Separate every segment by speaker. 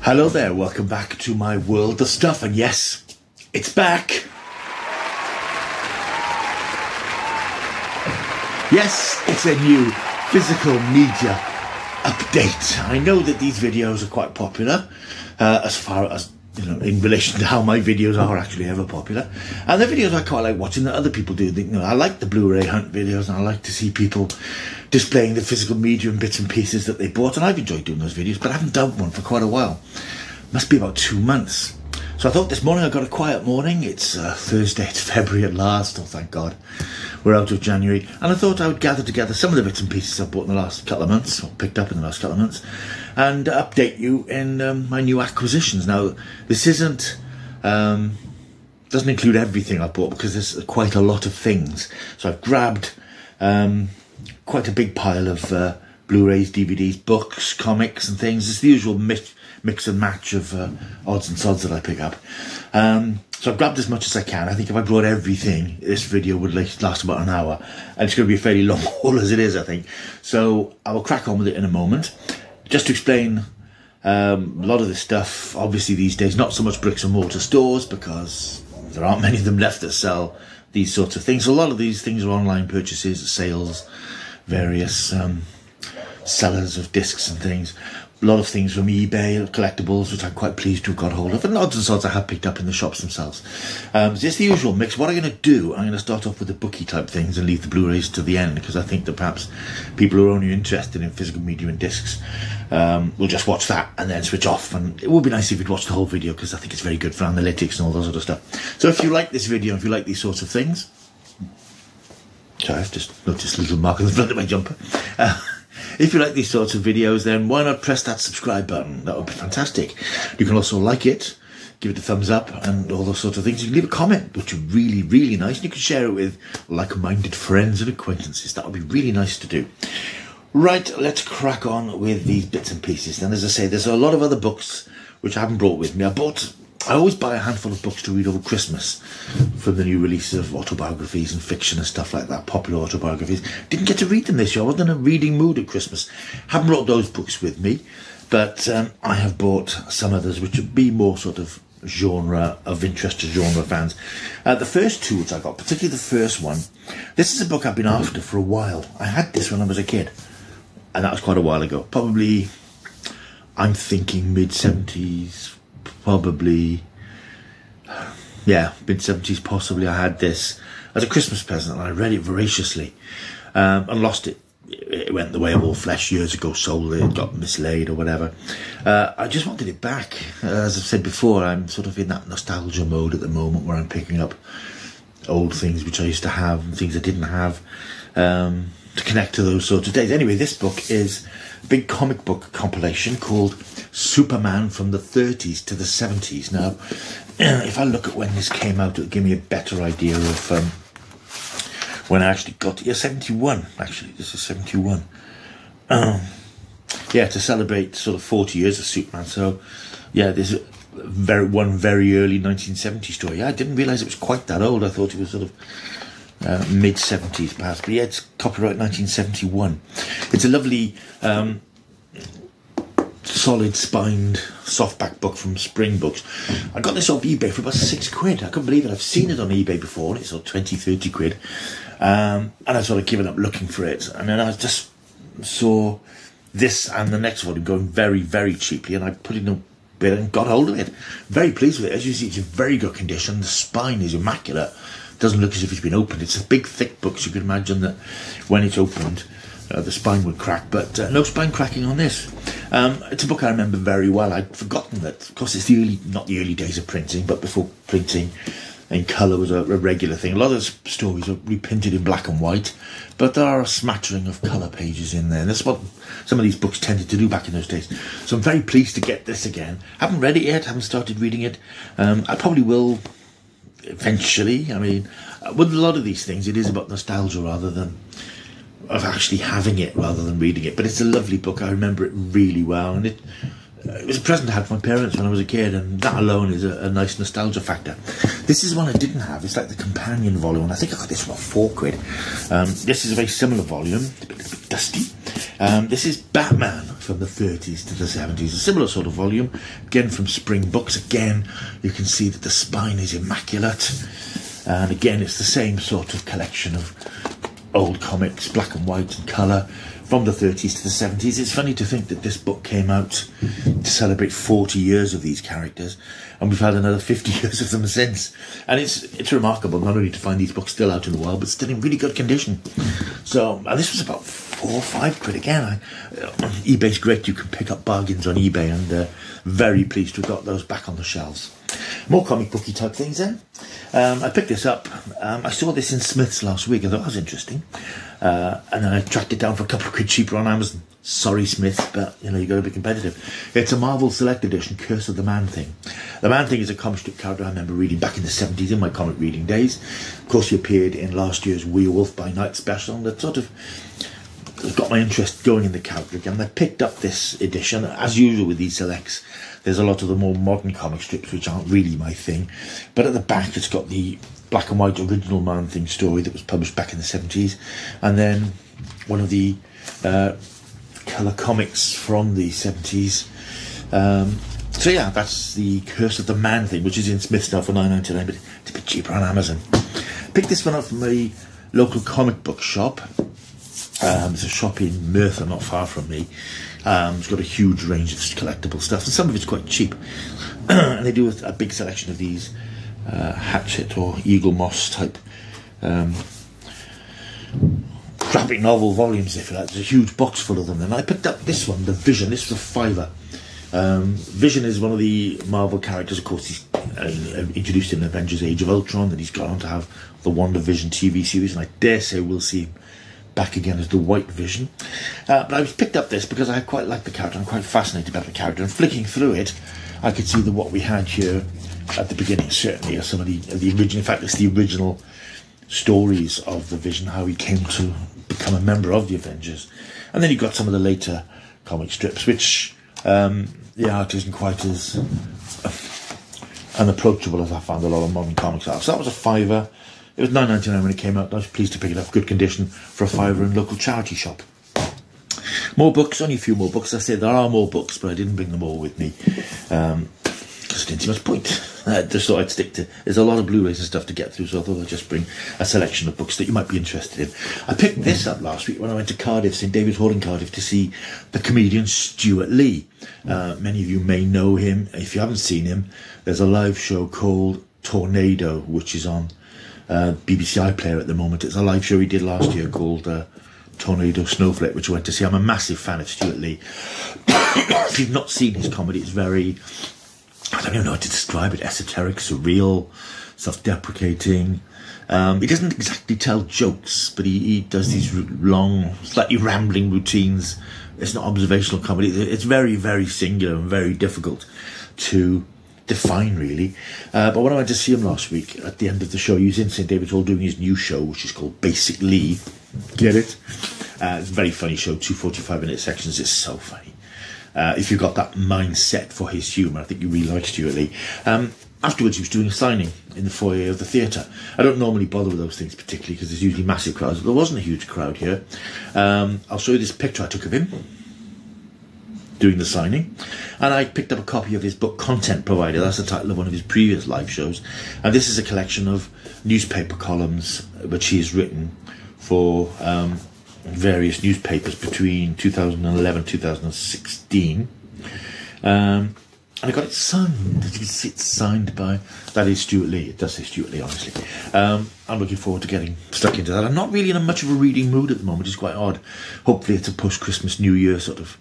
Speaker 1: Hello there, welcome back to my world of stuff, and yes, it's back. Yes, it's a new physical media update. I know that these videos are quite popular, as far as, you know, in relation to how my videos are actually ever popular. And the videos I quite like watching that other people do. You know, I like the Blu-ray hunt videos, and I like to see people displaying the physical media and bits and pieces that they bought, and I've enjoyed doing those videos, but I haven't done one for quite a while. Must be about 2 months. So I thought this morning I got a quiet morning. It's Thursday, it's February at last, oh thank God. We're out of January, and I thought I would gather together some of the bits and pieces I've bought in the last couple of months, or picked up in the last couple of months, and update you in my new acquisitions. Now, this isn't, doesn't include everything I bought, because there's quite a lot of things. So I've grabbed quite a big pile of Blu-rays, DVDs, books, comics and things. It's the usual mix and match of odds and sods that I pick up. So I've grabbed as much as I can. I think if I brought everything, this video would last about an hour, and it's going to be a fairly long haul as it is, I think. So I will crack on with it in a moment. Just to explain, a lot of this stuff, obviously these days, not so much bricks and mortar stores, because there aren't many of them left that sell these sorts of things. So a lot of these things are online purchases, sales, various sellers of discs and things. A lot of things from eBay, collectibles, which I'm quite pleased to have got hold of, and odds and sods I have picked up in the shops themselves. So it's the usual mix. What I'm going to do, I'm going to start off with the bookie type things and leave the Blu-rays to the end, because I think that perhaps people who are only interested in physical media and discs will just watch that and then switch off. And it would be nice if you'd watch the whole video, because I think it's very good for analytics and all that sort of stuff. So if you like this video, if you like these sorts of things, sorry, I've just noticed a little mark on the front of my jumper. If you like these sorts of videos, then why not press that subscribe button? That would be fantastic. You can also like it, give it a thumbs up, and all those sorts of things. You can leave a comment, which would be really, really nice. And you can share it with like-minded friends and acquaintances. That would be really nice to do. Right, let's crack on with these bits and pieces. Then, as I say, there's a lot of other books which I haven't brought with me. I always buy a handful of books to read over Christmas from the new release of autobiographies and fiction and stuff like that, popular autobiographies. Didn't get to read them this year. I wasn't in a reading mood at Christmas. Haven't brought those books with me, but I have bought some others which would be more sort of genre of interest to genre fans. The first two which I got, particularly the first one, this is a book I've been after for a while. I had this when I was a kid, and that was quite a while ago. Probably, I'm thinking mid-70s, probably, yeah, mid-70s possibly. I had this as a Christmas present, and I read it voraciously, and lost it. It went the way of all flesh years ago, sold it, got mislaid or whatever. I just wanted it back. As I've said before, I'm sort of in that nostalgia mode at the moment, where I'm picking up old things which I used to have and things I didn't have, to connect to those sorts of days. Anyway, this book is a big comic book compilation called Superman from the 30s to the 70s. Now, if I look at when this came out, it'll give me a better idea of when I actually got it. Yeah, 71, actually. This is 71. Yeah, to celebrate sort of 40 years of Superman. So, yeah, there's one very early 1970s story. Yeah, I didn't realise it was quite that old. I thought it was sort of mid-70s perhaps, but yeah, it's copyright 1971. It's a lovely solid spined softback book from Spring Books. I got this off eBay for about £6. I couldn't believe it. I've seen it on eBay before, and it's sort of 20-30 quid, and I've sort of given up looking for it, and then I just saw this and the next volume going very, very cheaply, and I put it in a bid and got hold of it. Very pleased with it. As you see, it's in very good condition. The spine is immaculate. Doesn't look as if it's been opened. It's a big, thick book, so you can imagine that when it's opened, the spine would crack, but no spine cracking on this. It's a book I remember very well. I'd forgotten that, of course, it's not the early days of printing, but before printing in colour was a regular thing. A lot of stories are reprinted in black and white, but there are a smattering of colour pages in there, and that's what some of these books tended to do back in those days. So I'm very pleased to get this again. Haven't read it yet, haven't started reading it. I probably will eventually. I mean, with a lot of these things, it is about nostalgia rather than of actually having it, rather than reading it. But it's a lovely book. I remember it really well, and it was a present I had from my parents when I was a kid, and that alone is a nice nostalgia factor. This is one I didn't have. It's like the companion volume, and I think I got this for about £4. This is a very similar volume. It's a bit dusty. This is Batman from the 30s to the 70s. A similar sort of volume, again from Spring Books. Again, you can see that the spine is immaculate. And again, it's the same sort of collection of old comics, black and white and colour, from the 30s to the 70s. It's funny to think that this book came out to celebrate 40 years of these characters, and we've had another 50 years of them since. And it's remarkable not only to find these books still out in the wild, but still in really good condition. So, and this was about £4 or £5 again. eBay's great. You can pick up bargains on eBay, and very pleased to have got those back on the shelves. More comic booky type things then. I picked this up. I saw this in Smith's last week. I thought it was interesting. And then I tracked it down for a couple of quid cheaper on Amazon. Sorry, Smith, but you know, you got to be competitive. It's a Marvel Select Edition, Curse of the Man-Thing. The Man-Thing is a comic strip character I remember reading back in the 70s in my comic reading days. Of course, he appeared in last year's Werewolf by Night special, and that sort of got my interest going in the character again. I picked up this edition. As usual with these selects, there's a lot of the more modern comic strips which aren't really my thing, but at the back it's got the black and white original Man-Thing story that was published back in the 70s, and then one of the colour comics from the 70s. So yeah, that's the Curse of the Man-Thing, which is in Smith's now for $9.99, but it's a bit cheaper on Amazon. Picked this one up from a local comic book shop. There's a shop in Merthyr, not far from me. It's got a huge range of collectible stuff, and some of it's quite cheap. And they do a big selection of these Hatchet or Eagle Moss type graphic novel volumes, if you like. There's a huge box full of them. And I picked up this one, The Vision. This was a £5. Vision is one of the Marvel characters. Of course, he's introduced in Avengers Age of Ultron, and he's gone on to have the WandaVision TV series, and I dare say we'll see him back again as the White Vision. But I picked up this because I quite like the character. I'm quite fascinated about the character, and flicking through it, I could see that what we had here at the beginning certainly are some of the original. In fact, it's the original stories of the Vision, how he came to become a member of the Avengers. And then you've got some of the later comic strips, which the art isn't quite as unapproachable as I found a lot of modern comics are. So that was a £5. It was $9.99 when it came out. I was pleased to pick it up, good condition, for a £5 in a local charity shop. More books, only a few more books. I said there are more books, but I didn't bring them all with me because I didn't see much point. I just thought I'd stick to. There's a lot of Blu-rays and stuff to get through, so I thought I'd just bring a selection of books that you might be interested in. I picked this up last week when I went to Cardiff, St David's Hall in Cardiff, to see the comedian Stuart Lee. Many of you may know him. If you haven't seen him, there's a live show called Tornado, which is on BBC iPlayer at the moment. It's a live show he did last year called Tornado Snowflake, which I went to see. I'm a massive fan of Stuart Lee. If you've not seen his comedy, it's very, I don't even know how to describe it, esoteric, surreal, self-deprecating. He doesn't exactly tell jokes, but he does these long, slightly rambling routines. It's not observational comedy. It's very, very singular and very difficult to define, really. But when I went to see him last week, at the end of the show, he was in St David's Hall doing his new show, which is called Basic Lee. Get it? It's a very funny show, 2 45-minute sections. It's so funny. If you've got that mindset for his humour, I think you really like Stuart Lee. Afterwards, he was doing a signing in the foyer of the theatre. I don't normally bother with those things particularly because there's usually massive crowds, but there wasn't a huge crowd here. I'll show you this picture I took of him doing the signing, and I picked up a copy of his book Content Provider. That's the title of one of his previous live shows, and this is a collection of newspaper columns which he has written for various newspapers between 2011 and 2016. And I got it signed. As you can see, it's signed by, that is Stuart Lee. It does say Stuart Lee, honestly. I'm looking forward to getting stuck into that. I'm not really in much of a reading mood at the moment. It's quite odd. Hopefully it's a post-Christmas, New Year sort of,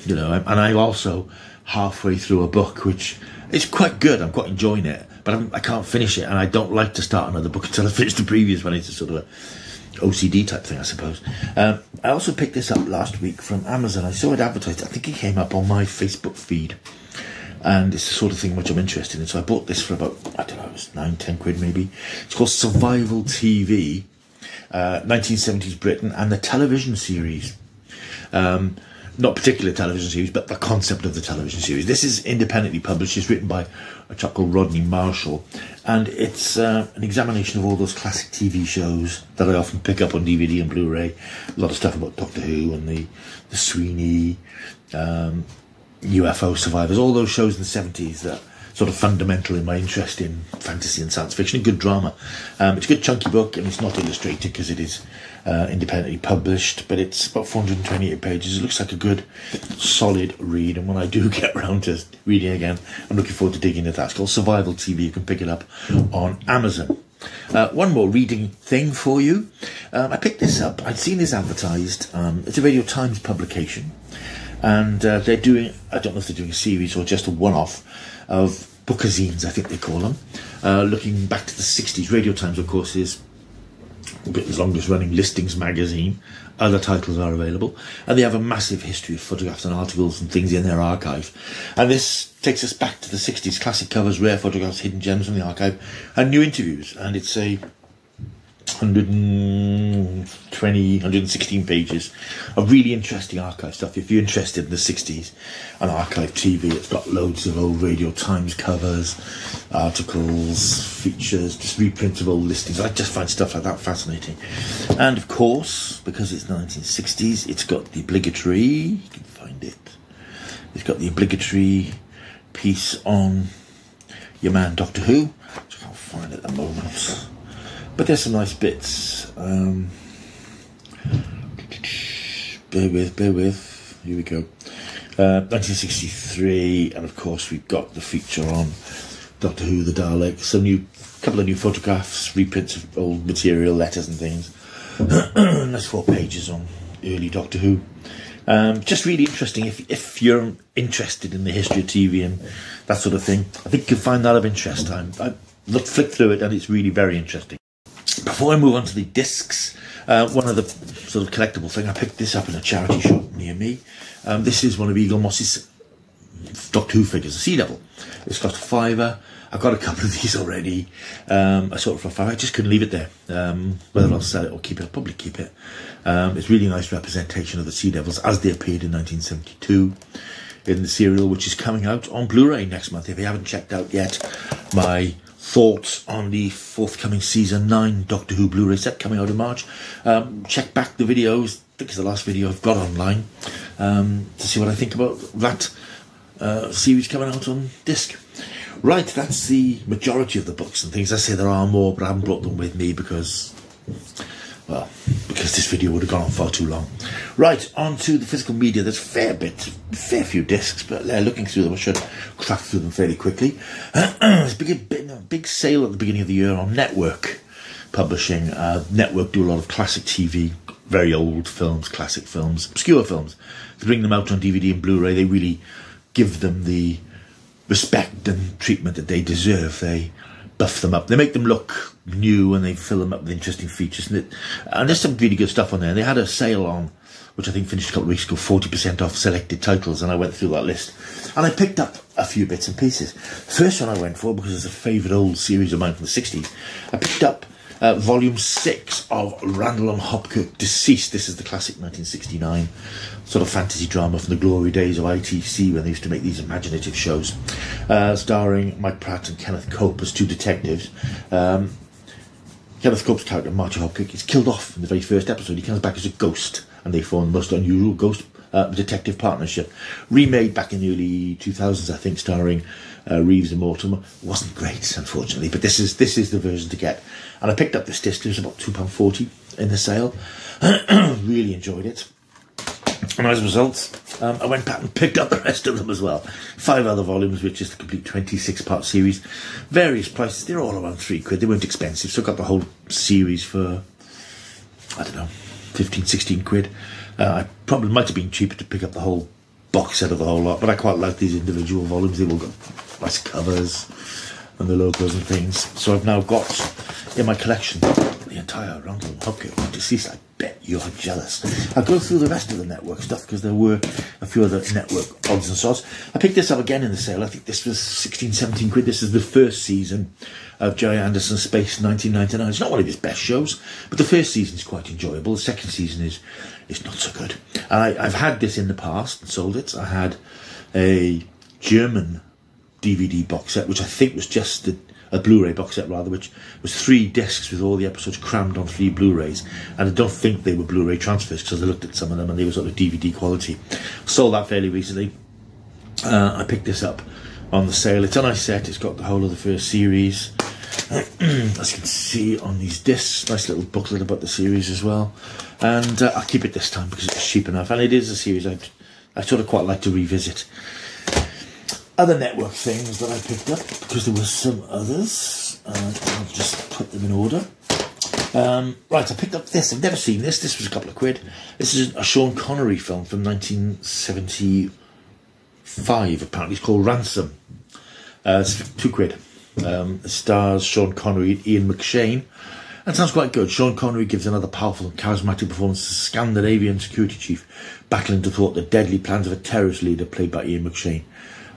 Speaker 1: you know. And I'm also halfway through a book which is quite good. I'm quite enjoying it, but I can't finish it, and I don't like to start another book until I finish the previous one. It's a sort of a OCD type thing, I suppose. I also picked this up last week from Amazon. I saw it advertised. I think it came up on my Facebook feed, and it's the sort of thing which I'm interested in. So I bought this for about, I don't know, it was 9-10 quid maybe. It's called Survival TV, 1970s Britain, and the television series. not particular television series, but the concept of the television series. This is independently published. It's written by a chap called Rodney Marshall, and it's an examination of all those classic TV shows that I often pick up on DVD and Blu-ray. A lot of stuff about Doctor Who and the Sweeney, UFO Survivors, all those shows in the 70s that sort of fundamental in my interest in fantasy and science fiction. Good drama. It's a good chunky book, and it's not illustrated because it is independently published, but it's about 428 pages. It looks like a good solid read, and when I do get around to reading again, I'm looking forward to digging into that. It's called Survival TV. You can pick it up on Amazon. One more reading thing for you. I picked this up. I'd seen this advertised. It's a Radio Times publication, and they're doing, I don't know if they're doing a series or just a one-off of bookazines, I think they call them, looking back to the 60s. Radio Times, of course, is Britain's longest running listings magazine. Other titles are available, and they have a massive history of photographs and articles and things in their archive. And this takes us back to the 60s. Classic covers, rare photographs, hidden gems from the archive, and new interviews. And it's a 116 pages of really interesting archive stuff. If you're interested in the 60s and archive TV, it's got loads of old Radio Times covers, articles, features, just reprints of old listings. I just find stuff like that fascinating. And of course, because it's 1960s, it's got the obligatory, you can find it, it's got the obligatory piece on your man Doctor Who, which I can't find at the moment. But there's some nice bits. Bear with. Here we go. 1963, and of course we've got the feature on Doctor Who, the Daleks. Couple of new photographs, reprints of old material, letters and things. There's 4 pages on early Doctor Who. Just really interesting. If you're interested in the history of TV and that sort of thing, I think you'll find that of interest. I flicked through it, and it's really very interesting. Before I move on to the discs, one of the sort of collectible thing, I picked this up in a charity shop near me. This is one of Eagle Moss's Doctor Who figures, a sea devil. It's got a £5. I've got a couple of these already. I saw it for £5. I just couldn't leave it there. Whether I'll sell it or keep it, I'll probably keep it. It's really nice representation of the sea devils as they appeared in 1972 in the serial, which is coming out on Blu-ray next month. If you haven't checked out yet my thoughts on the forthcoming season 9 Doctor Who Blu-ray set coming out in March, check back the videos. I think it's the last video I've got online, to see what I think about that series coming out on disc. Right, that's the majority of the books and things. I say there are more, but I haven't brought them with me because this video would have gone on far too long. Right, on to the physical media. There's a fair few discs, but looking through them, I should crack through them fairly quickly. There's a big sale at the beginning of the year on Network Publishing. Network do a lot of classic TV, very old films, classic films, obscure films. They bring them out on DVD and Blu-ray. They really give them the respect and treatment that they deserve. They buff them up. They make them look new, and they fill them up with interesting features. And there's some really good stuff on there. And they had a sale on, which I think finished a couple of weeks ago, 40% off selected titles, and I went through that list. And I picked up a few bits and pieces. First one I went for, because it's a favourite old series of mine from the 60s, I picked up Volume 6 of Randall and Hopkirk Deceased. This is the classic 1969 sort of fantasy drama from the glory days of ITC, when they used to make these imaginative shows, starring Mike Pratt and Kenneth Cope as 2 detectives. Kenneth Cope's character, Marty Hopkirk, is killed off in the very first episode. He comes back as a ghost, and they form the most unusual ghost detective partnership. Remade back in the early 2000s, I think, starring Reeves and Mortimer. Wasn't great, unfortunately, but this is the version to get. And I picked up this disc. It was about £2.40 in the sale. Really enjoyed it. And as a result, I went back and picked up the rest of them as well. 5 other volumes, which is the complete 26-part series. Various prices. They're all around £3. They weren't expensive, so I got the whole series for, I don't know, 15, 16 quid. I probably might have been cheaper to pick up the whole box set of the whole lot, but I quite like these individual volumes. They've all got nice covers and the logos and things. So I've now got in my collection the entire Randall and Hopkirk Deceased. bet you're jealous. I'll go through the rest of the network stuff because there were a few other network odds and sods. I picked this up again in the sale. I think this was 16, 17 quid. This is the first season of Gerry Anderson's Space 1999. It's not one of his best shows, but the first season is quite enjoyable. The second season is not so good. And I've had this in the past and sold it. I had a German DVD box set, which I think was just a Blu-ray box set rather, which was 3 discs with all the episodes crammed on 3 Blu-rays, and I don't think they were Blu-ray transfers because I looked at some of them and they were sort of DVD quality. Sold that fairly recently. I picked this up on the sale. It's a nice set. It's got the whole of the first series, as you can see on these discs. Nice little booklet about the series as well, and I'll keep it this time because it's cheap enough, and it is a series I sort of quite like to revisit. Other network things that I picked up, because there were some others, I'll just put them in order. Right, I picked up this. I've never seen this. This was a couple of quid. This is a Sean Connery film from 1975, apparently. It's called Ransom. It's 2 quid. It stars Sean Connery and Ian McShane. That sounds quite good. Sean Connery gives another powerful and charismatic performance as a Scandinavian security chief, battling to thwart the deadly plans of a terrorist leader played by Ian McShane.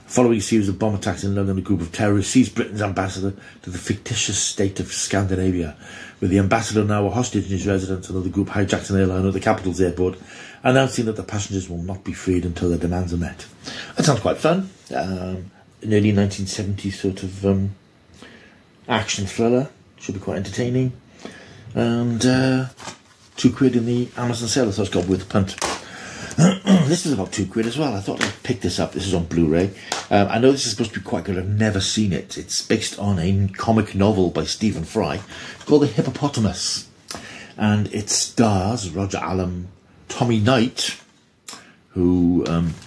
Speaker 1: Following a series of bomb attacks in London, a group of terrorists seized Britain's ambassador to the fictitious state of Scandinavia. With the ambassador now a hostage in his residence, another group hijacks an airliner at the capital's airport, announcing that the passengers will not be freed until their demands are met. That sounds quite fun. An early 1970s sort of action thriller. Should be quite entertaining. And 2 quid in the Amazon sale, so it's got worth a punt. This was about 2 quid as well. I thought I'd pick this up. This is on Blu-ray. I know this is supposed to be quite good. I've never seen it. It's based on a comic novel by Stephen Fry. It's called The Hippopotamus. And it stars Roger Allam, Tommy Knight, who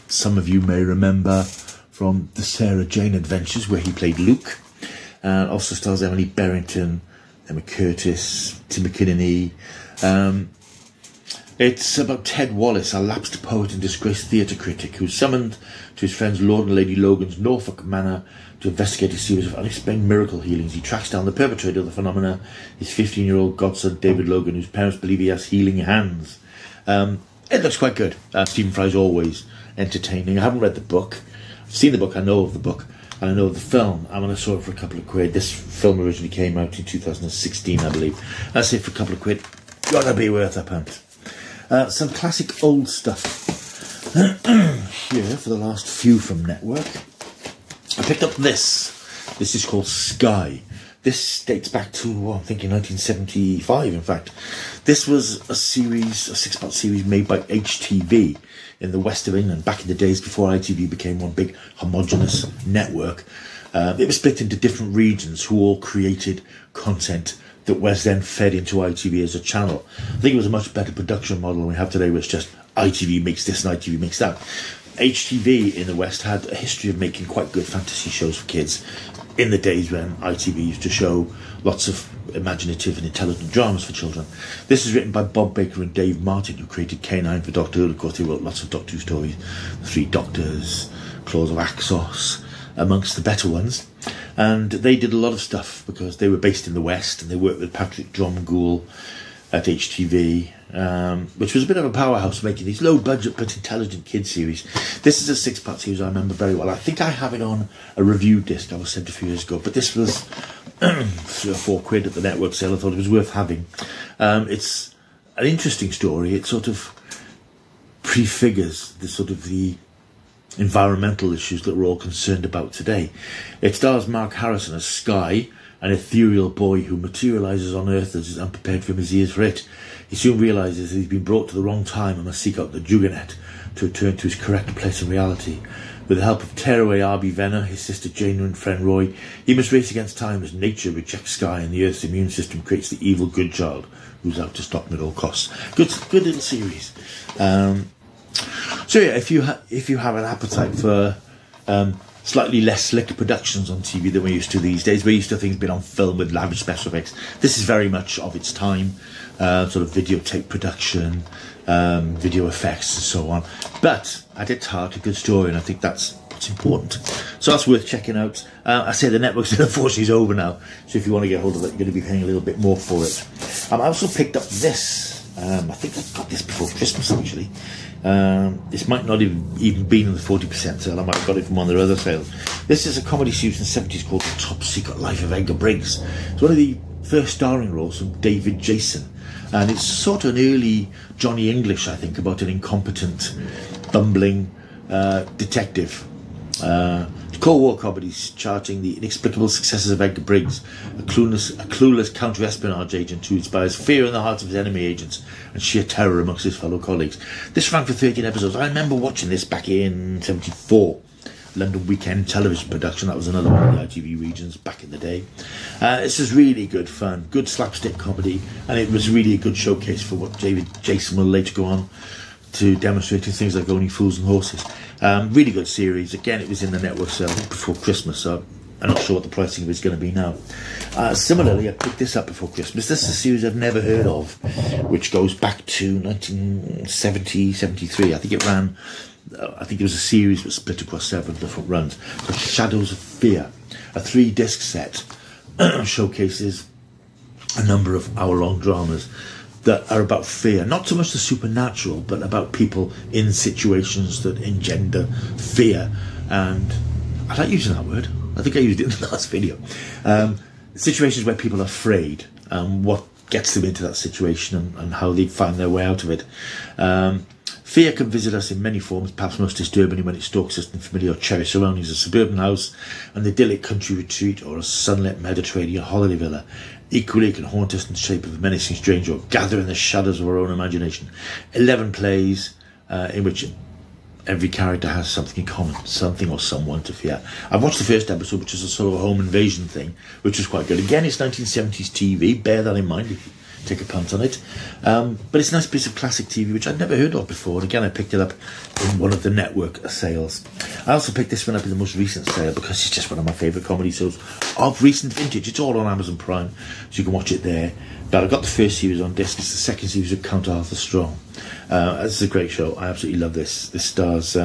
Speaker 1: some of you may remember from the Sarah Jane Adventures, where he played Luke. And also stars Emily Barrington, Emma Curtis, Tim McKinney. It's about Ted Wallace, a lapsed poet and disgraced theatre critic, who's summoned to his friends Lord and Lady Logan's Norfolk Manor to investigate a series of unexplained miracle healings. He tracks down the perpetrator of the phenomena, his 15-year-old godson David Logan, whose parents believe he has healing hands. It looks quite good. Stephen Fry's always entertaining. I haven't read the book. I've seen the book, I know of the book, and I know of the film. I'm going to saw it for a couple of quid. This film originally came out in 2016, I believe. I'd say for a couple of quid, gotta be worth a punt. Some classic old stuff here for the last few from Network. I picked up this. This is called Sky. This dates back to, I'm thinking 1975, in fact. This was a series, a 6-part series made by HTV in the west of England, back in the days before ITV became one big homogenous network. It was split into different regions who all created content that was then fed into ITV as a channel. I think it was a much better production model than we have today, where it's just ITV makes this and ITV makes that. HTV in the West had a history of making quite good fantasy shows for kids in the days when ITV used to show lots of imaginative and intelligent dramas for children. This is written by Bob Baker and Dave Martin, who created K9 for Doctor Who. Of course, they wrote lots of Doctor Who stories, The Three Doctors, Claws of Axos, amongst the better ones. And they did a lot of stuff because they were based in the West, and they worked with Patrick Dromgoole at HTV, which was a bit of a powerhouse, making these low-budget but intelligent kids series. This is a 6-part series I remember very well. I think I have it on a review disc I was sent a few years ago, but this was 3 or 4 quid at the Network sale. I thought it was worth having. It's an interesting story. It sort of prefigures the environmental issues that we're all concerned about today. It stars Mark Harrison as Sky, an ethereal boy who materialises on Earth as is unprepared for him as he is for it. He soon realises that he's been brought to the wrong time and must seek out the Jugonet to return to his correct place in reality. With the help of tearaway Arby Venner, his sister Jane and friend Roy, he must race against time as nature rejects Sky and the Earth's immune system creates the evil good child who's out to stop him at all costs. Good little series. So yeah, if you have an appetite for slightly less slick productions on TV than we're used to these days, we're used to things being on film with lavish special effects. This is very much of its time, sort of videotape production, video effects and so on. But at its heart, a good story, and I think that's what's important. So that's worth checking out. I say the Network's unfortunately is over now, so if you want to get hold of it, you're going to be paying a little bit more for it. I also picked up this I think I got this before Christmas, actually. This might not even been in the 40% sale. I might have got it from one of their other sales. This is a comedy series in the 70s called The Top Secret Life of Edgar Briggs. It's one of the first starring roles from David Jason. And it's sort of an early Johnny English, I think, about an incompetent, bumbling detective. Cold War comedies charting the inexplicable successes of Edgar Briggs, a clueless counter-espionage agent who inspires fear in the hearts of his enemy agents and sheer terror amongst his fellow colleagues. This ran for 13 episodes. I remember watching this back in '74. London Weekend Television production. That was another one of the ITV regions back in the day. This is really good fun, good slapstick comedy, and it was really a good showcase for what David Jason will later go on to demonstrate in things like Only Fools and Horses. Really good series. Again, it was in the network sale before Christmas, so I'm not sure what the pricing of it is going to be now. Similarly, I picked this up before Christmas. This is a series I've never heard of, which goes back to 1970, 73. I think it ran, I think it was a series that was split across several different runs. Called Shadows of Fear, a 3-disc set, showcases a number of hour-long dramas that are about fear, not so much the supernatural, but about people in situations that engender fear. And I like using that word. I think I used it in the last video. Situations where people are afraid, what gets them into that situation, and how they find their way out of it. Fear can visit us in many forms, perhaps most disturbingly when it stalks us in familiar or cherished surroundings, a suburban house, an idyllic country retreat, or a sunlit Mediterranean holiday villa. Equally, it can haunt us in the shape of a menacing stranger or gather in the shadows of our own imagination. 11 plays in which every character has something in common, something or someone to fear. I've watched the first episode, which is a sort of a home invasion thing, which was quite good. Again, it's 1970s TV, bear that in mind if you take a punt on it. But it's a nice piece of classic TV, which I'd never heard of before. And again, I picked it up in one of the network sales. I also picked this one up in the most recent sale because it's just one of my favourite comedy shows of recent vintage. It's all on Amazon Prime, so you can watch it there. But I got the first series on disc. It's the second series of Count Arthur Strong. This is a great show. I absolutely love this. This stars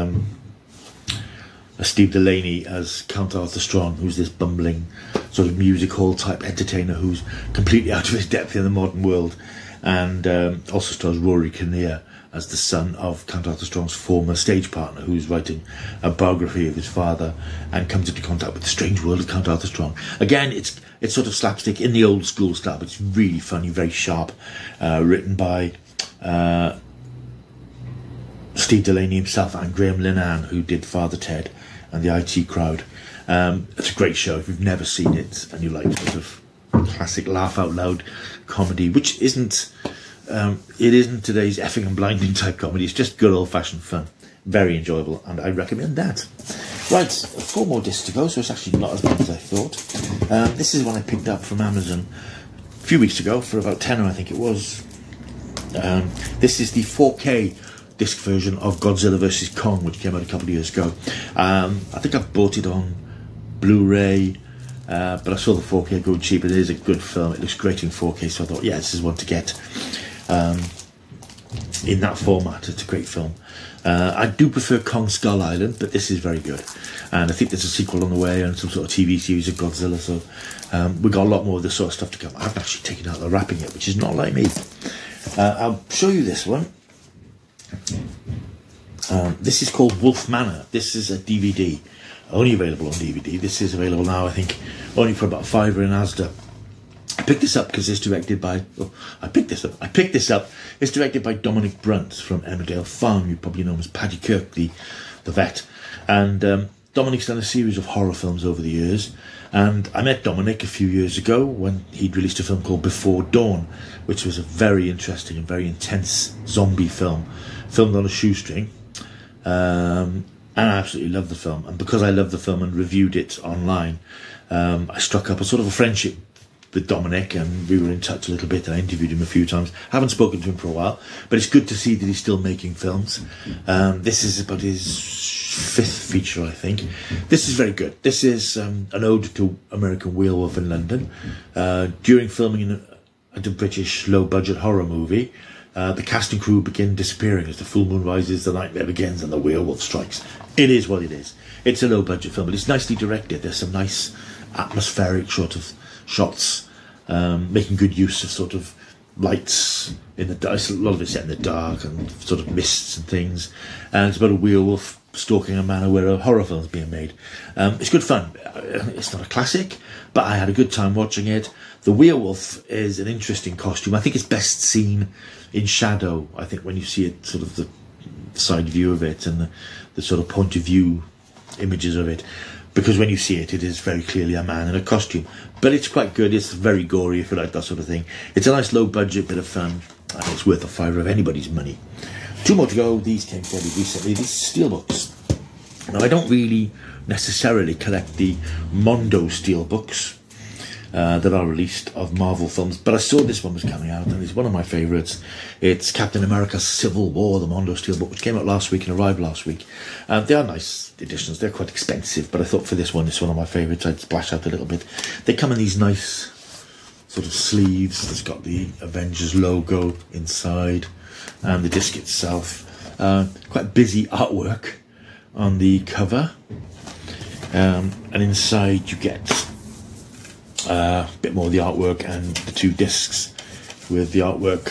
Speaker 1: Steve Delaney as Count Arthur Strong, who's this bumbling sort of music hall type entertainer who's completely out of his depth in the modern world, and also stars Rory Kinnear as the son of Count Arthur Strong's former stage partner, who's writing a biography of his father and comes into contact with the strange world of Count Arthur Strong. Again, it's sort of slapstick in the old school style, but it's really funny, very sharp, written by Steve Delaney himself and Graham Linehan, who did Father Ted and the IT Crowd. It's a great show if you've never seen it and you like sort of classic laugh out loud comedy, which isn't it isn't today's effing and blinding type comedy. It's just good old fashioned fun, very enjoyable, and I recommend that. Right, 4 more discs to go, so it's actually not as bad as I thought. This is one I picked up from Amazon a few weeks ago for about £10, I think it was. This is the 4K disc version of Godzilla vs. Kong, which came out a couple of years ago. I think I've bought it on Blu-ray, but I saw the 4K going cheap. It is a good film. It looks great in 4K, so I thought, yeah, this is one to get in that format. It's a great film. I do prefer Kong Skull Island, but this is very good. And I think there's a sequel on the way and some sort of TV series of Godzilla, so we've got a lot more of this sort of stuff to come. I haven't actually taken out the wrapping yet, which is not like me. I'll show you this one. This is called Wolf Manor. This is a DVD, only available on DVD. This is available now, I think, only for about £5 in Asda. I picked this up because it's directed by... Oh, I picked this up. It's directed by Dominic Brunt from Emmerdale Farm. You probably know him as Paddy Kirk, the vet. And Dominic's done a series of horror films over the years. And I met Dominic a few years ago when he'd released a film called Before Dawn, which was a very interesting and very intense zombie film, filmed on a shoestring. And I absolutely loved the film. And because I loved the film and reviewed it online, I struck up a sort of a friendship with Dominic, and we were in touch a little bit, and I interviewed him a few times. Haven't spoken to him for a while, but it's good to see that he's still making films. This is about his 5th feature, I think. This is very good. This is an ode to American Werewolf in London. During filming a British low-budget horror movie, the cast and crew begin disappearing as the full moon rises, the nightmare begins, and the werewolf strikes. It is what it is. It's a low-budget film, but it's nicely directed. There's some nice atmospheric sort of shots, making good use of sort of lights in the dark. A lot of it's set in the dark and sort of mists and things. And it's about a werewolf stalking a manor where a horror film is being made. It's good fun. It's not a classic, but I had a good time watching it. The werewolf is an interesting costume. I think it's best seen in shadow. I think when you see it, sort of the side view of it and the sort of point of view images of it, because when you see it, it is very clearly a man in a costume. But it's quite good. It's very gory if you like that sort of thing. It's a nice low budget bit of fun, and it's worth a fiver of anybody's money. 2 more to go. These came fairly recently. These steelbooks. Now, I don't really necessarily collect the Mondo steelbooks that are released of Marvel films, but I saw this one was coming out, and it's one of my favourites. It's Captain America Civil War, the Mondo steelbook, which came out last week and arrived last week. They are nice editions. They're quite expensive, but I thought for this one, it's one of my favourites. I'd splash out a little bit. They come in these nice sort of sleeves. It's got the Avengers logo inside, and the disc itself. Quite busy artwork on the cover, and inside you get a bit more of the artwork and the 2 discs with the artwork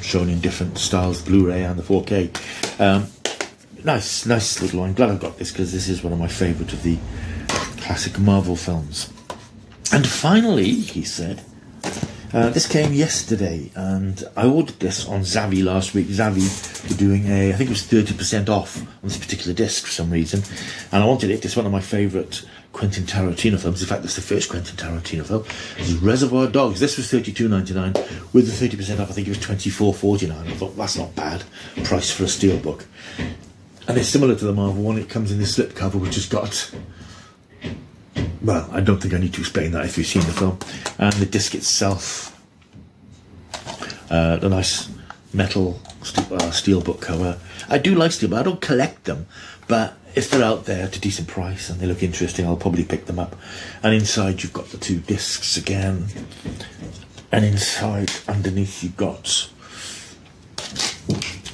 Speaker 1: shown in different styles, Blu-ray and the 4K. Nice little one. I'm glad I've got this because this is one of my favourite of the classic Marvel films. And finally, he said, this came yesterday, and I ordered this on Zavvi last week. Zavvi were doing I think it was 30% off on this particular disc for some reason, and I wanted it. It's one of my favourite Quentin Tarantino films. In fact, it's the first Quentin Tarantino film. This is Reservoir Dogs. This was $32.99. With the 30% off, I think it was $24.49. I thought, that's not bad price for a steelbook. And it's similar to the Marvel one. It comes in this slipcover, which has got... Well, I don't think I need to explain that if you've seen the film. And the disc itself, the nice metal steelbook cover. I do like steelbook. I don't collect them, but if they're out there at a decent price and they look interesting, I'll probably pick them up. And inside you've got the 2 discs again. And inside, underneath, you've got...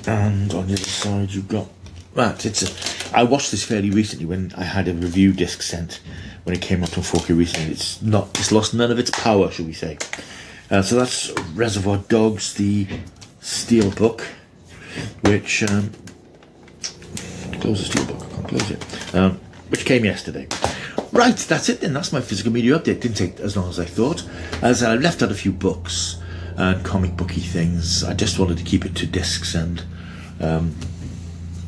Speaker 1: And on the other side, you've got... Right, I watched this fairly recently when I had a review disc sent when it came up on 4K recently. It's lost none of its power, shall we say. So that's Reservoir Dogs, the steelbook, which close the steelbook, I can't close it, which came yesterday. Right, that's it then. That's my physical media update. Didn't take as long as I thought, as I left out a few books and comic booky things. I just wanted to keep it to discs and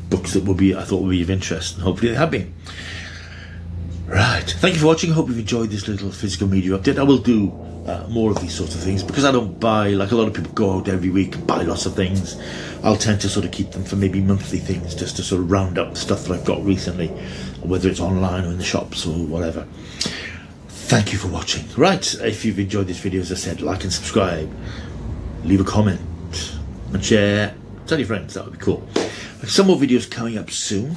Speaker 1: books that I thought would be of interest, and hopefully they have been. Right, thank you for watching. I hope you've enjoyed this little physical media update. I will do more of these sorts of things because I don't buy, like a lot of people go out every week and buy lots of things. I'll tend to sort of keep them for maybe monthly things, just to sort of round up stuff that I've got recently, whether it's online or in the shops or whatever. Thank you for watching. Right, if you've enjoyed this video, as I said, like and subscribe, leave a comment and share. Tell your friends, that would be cool. Some more videos coming up soon.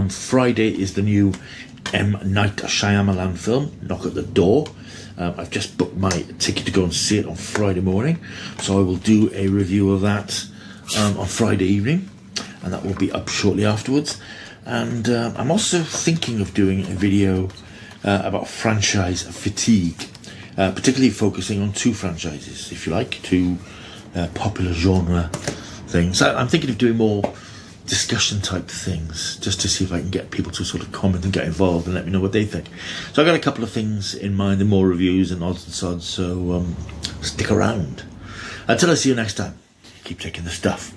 Speaker 1: Friday is the new M. Night Shyamalan film, Knock at the Door. I've just booked my ticket to go and see it on Friday morning, so I will do a review of that on Friday evening, and that will be up shortly afterwards. And I'm also thinking of doing a video about franchise fatigue, particularly focusing on 2 franchises, if you like, 2 popular genre things. I'm thinking of doing more discussion type things, just to see if I can get people to sort of comment and get involved and let me know what they think. So I've got a couple of things in mind, and more reviews and odds and sods, so stick around. Until I see you next time, keep taking the stuff.